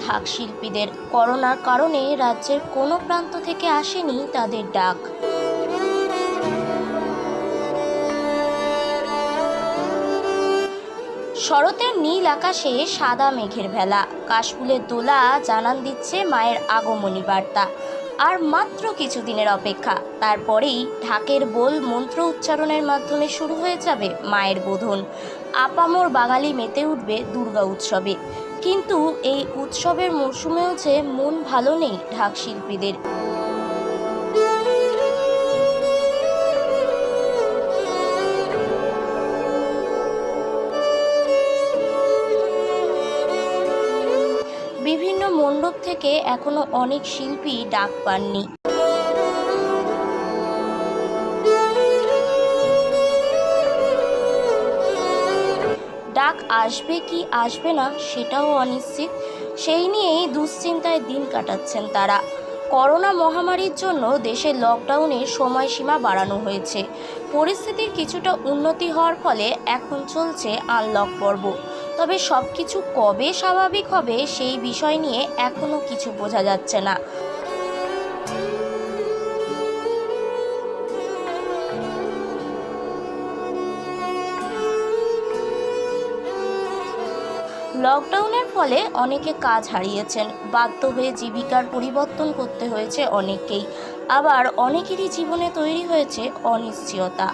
ঢাক শিল্পীদের। করোনার কারণে রাজ্যের কোনো প্রান্ত থেকে আসেনি তাদের ডাক। শরতের নীল আকাশে সাদা মেঘের ভেলা, কাশফুলের দোলা জানান দিচ্ছে মায়ের আগমনী বার্তা। আর মাত্র কিছুদিনের অপেক্ষা, তারপরেই ঢাকের বোল মন্ত্র উচ্চারণের মাধ্যমে শুরু হয়ে যাবে মায়ের বোধন। আপামর বাঙালি মেতে উঠবে দুর্গা উৎসবে। কিন্তু এই উৎসবের মরশুমেও যে মন ভালো নেই ঢাক শিল্পীদের। বিভিন্ন মণ্ডপ থেকে এখনো অনেক শিল্পী ডাক পাননি। ডাক আসবে কি আসবে না সেটাও অনিশ্চিত। সেই নিয়েই দুশ্চিন্তায় দিন কাটাচ্ছেন তারা। করোনা মহামারীর জন্য দেশে লকডাউনের সময়সীমা বাড়ানো হয়েছে। পরিস্থিতির কিছুটা উন্নতি হওয়ার ফলে এখন চলছে আনলক পর্ব। তবে সব কিছু কবে স্বাভাবিক হবে সেই বিষয় নিয়ে এখনও কিছু বোঝা যাচ্ছে না। লকডাউনের ফলে অনেকে কাজ হারিয়েছেন, বাধ্য হয়ে জীবিকার পরিবর্তন করতে হয়েছে অনেককেই। আবার অনেকেরই জীবনে তৈরি হয়েছে অনিশ্চয়তা।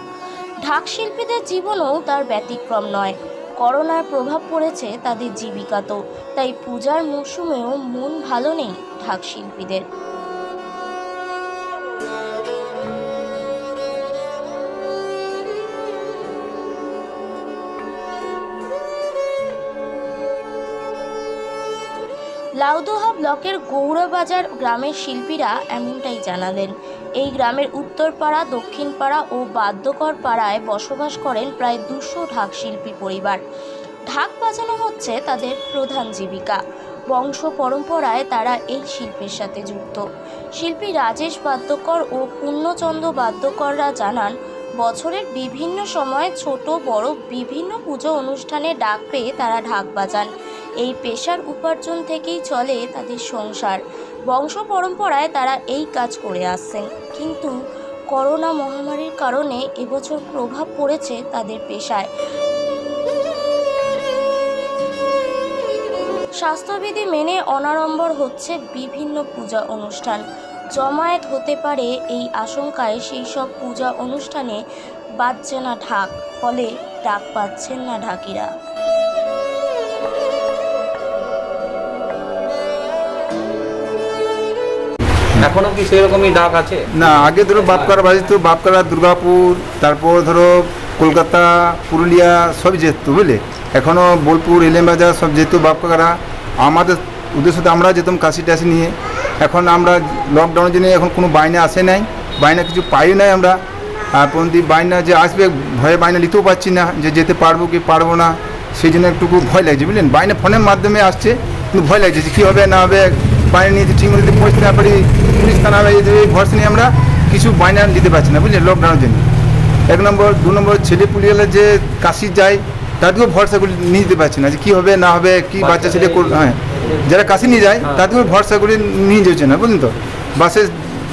ঢাক শিল্পীদের জীবনেও তার ব্যতিক্রম নয়। করোনার প্রভাব পড়েছে তাদের জীবিকাতেও। তাই পূজার মরশুমেও মন ভালো নেই ঢাক শিল্পীদের। লাউদোহা ব্লকের গৌড়বাজার গ্রামের শিল্পীরা এমনটাই জানালেন। এই গ্রামের উত্তরপাড়া, দক্ষিণপাড়া ও বাদ্যকর পাড়ায় বসবাস করেন প্রায় 200 ঢাক শিল্পী পরিবার। ঢাক বাজানো হচ্ছে তাদের প্রধান জীবিকা। বংশ পরম্পরায় তারা এই শিল্পের সাথে যুক্ত। শিল্পী রাজেশ বাদ্যকর ও পূর্ণচন্দ্র বাদ্যকররা জানান, বছরের বিভিন্ন সময়ে ছোট বড় বিভিন্ন পুজো অনুষ্ঠানে ডাক পেয়ে তারা ঢাক বাজান। এই পেশার উপার্জন থেকেই চলে তাদের সংসার। বংশ পরম্পরায় তারা এই কাজ করে আসছেন। কিন্তু করোনা মহামারীর কারণে এবছর প্রভাব পড়েছে তাদের পেশায়। স্বাস্থ্যবিধি মেনে অনাড়ম্বর হচ্ছে বিভিন্ন পূজা অনুষ্ঠান। জমায়েত হতে পারে এই আশঙ্কায় সেই সব পূজা অনুষ্ঠানে বাজছে না ঢাক, ফলে ডাক পাচ্ছেন না ঢাকিরা। এখনো কি সেরকমই ডাক আছে? না, আগে ধরো বাপকারা বাজিত, বাপকারা দুর্গাপুর, তারপর ধরো কলকাতা, পুরুলিয়া সব যেত, বুঝলে। এখনও বোলপুর, ইলেমবাজার সব যেত বাপকারা। আমাদের উদ্দেশ্যতে আমরা যেতাম কাশি টাশি নিয়ে। এখন আমরা লকডাউনের জন্য এখন কোনো বাইনা আসে নাই, বাইনা কিছু পাইও নাই আমরা। আর পরবর্তী বাইনা যে আসবে ভয়ে বাইনা নিতেও পারছি না, যে যেতে পারবো কি পারবো না, সেই জন্য একটু ভয় লাগছে, বুঝলেন। বাইনা ফোনের মাধ্যমে আসছে, কিন্তু ভয় লাগছে যে কী হবে না হবে। বাইনা নিয়ে ঠিক মতো যদি পৌঁছতে না পারি, পুলিশ থানা ভরসা নিয়ে আমরা কিছু বাইনা নিতে পারছি না, বুঝলেন, লকডাউনের জন্য। 1 নম্বর। 2 নম্বর, ছেলে পুলিয়ালা যে কাশি যায় তাদেরকেও ভরসাগুলি নিয়ে যেতে পারছি না, যে কী হবে না হবে, কি বাচ্চা ছেলে। হ্যাঁ, যারা কাশি নিয়ে যায় তাদেরকেও ভরসাগুলি নিয়ে যাচ্ছে না, বুঝলেন তো। বাসে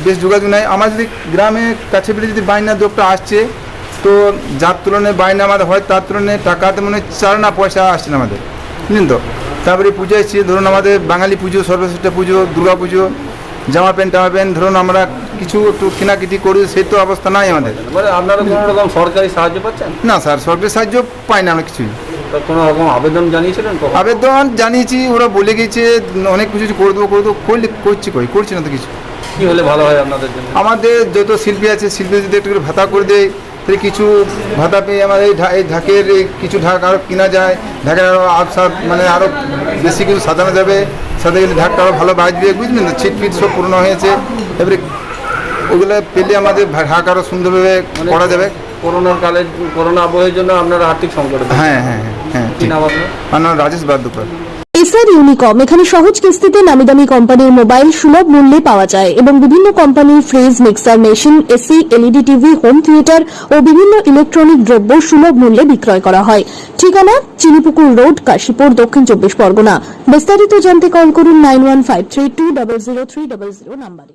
বেশ যোগাযোগ নাই। আমার যদি গ্রামে কাছে পেলে যদি বাইনা দোকটা আসছে, তো যার তুলনায় বাইনা আমাদের হয় তার তুলনায় টাকাতে মনে হয় 4 না পয়সা আসছে না আমাদের, বুঝলেন তো। তারপরে পুজো এসছে, ধরুন আমাদের বাঙালি পুজো, সর্বশ্রেষ্ঠ পুজো দুর্গা পুজো। জামা প্যান্ট ধরুন আমরা কিছু একটু কেনাকাটি করি, সেই তো অবস্থা নাই আমাদের। মানে আপনারা কোনো রকম সরকারি সাহায্য পাচ্ছেন? না স্যার, সরকারি সাহায্য পাই না আমরা কিছুই। কোনো রকম আবেদন জানিয়েছিলেন? আবেদন জানিয়েছি, ওরা বলে গেছে অনেক কিছু করে দেবো করছি না তো কিছু। কী হলে ভালো হয় আপনাদের জন্য? আমাদের যত শিল্পী আছে, শিল্পী যদি একটু করে ভাতা করে দেয়, তাহলে কিছু ভাতা পেয়ে আমার এই ঢাকের কিছু ঢাক আরও কেনা যায়, ঢাকের আরও আবসাদ মানে আরও বেশি কিছু সাজানো যাবে, সাথে গেলে ঢাকটা আরও ভালো বাজবে, বুঝলেন তো। ছিট ফিট সব পুরনো হয়েছে, এবারে ওগুলো পেলে আমাদের ঢাক আরও সুন্দরভাবে করা যাবে। করোনার কালে, করোনা আবহের জন্য আপনারা আর্থিক সংকট। হ্যাঁ হ্যাঁ হ্যাঁ হ্যাঁ। কি নাম আপনার? আমার নাম রাজেশ বাদ্যকর। এসআর ইউনিকম এখানে সহজ কিস্তিতে নামিদামি কোম্পানির মোবাইল সুলভ মূল্যে পাওয়া যায় এবং বিভিন্ন কোম্পানির fridge, mixer machine, AC, LED TV, home theatre ও বিভিন্ন ইলেকট্রনিক দ্রব্য সুলভ মূল্যে বিক্রয় করা হয়। ঠিকানা চিনিপুকুর রোড, কাশীপুর, দক্ষিণ 24 পরগনা। বিস্তারিত জানতে কল করুন 9153200300 নম্বরে।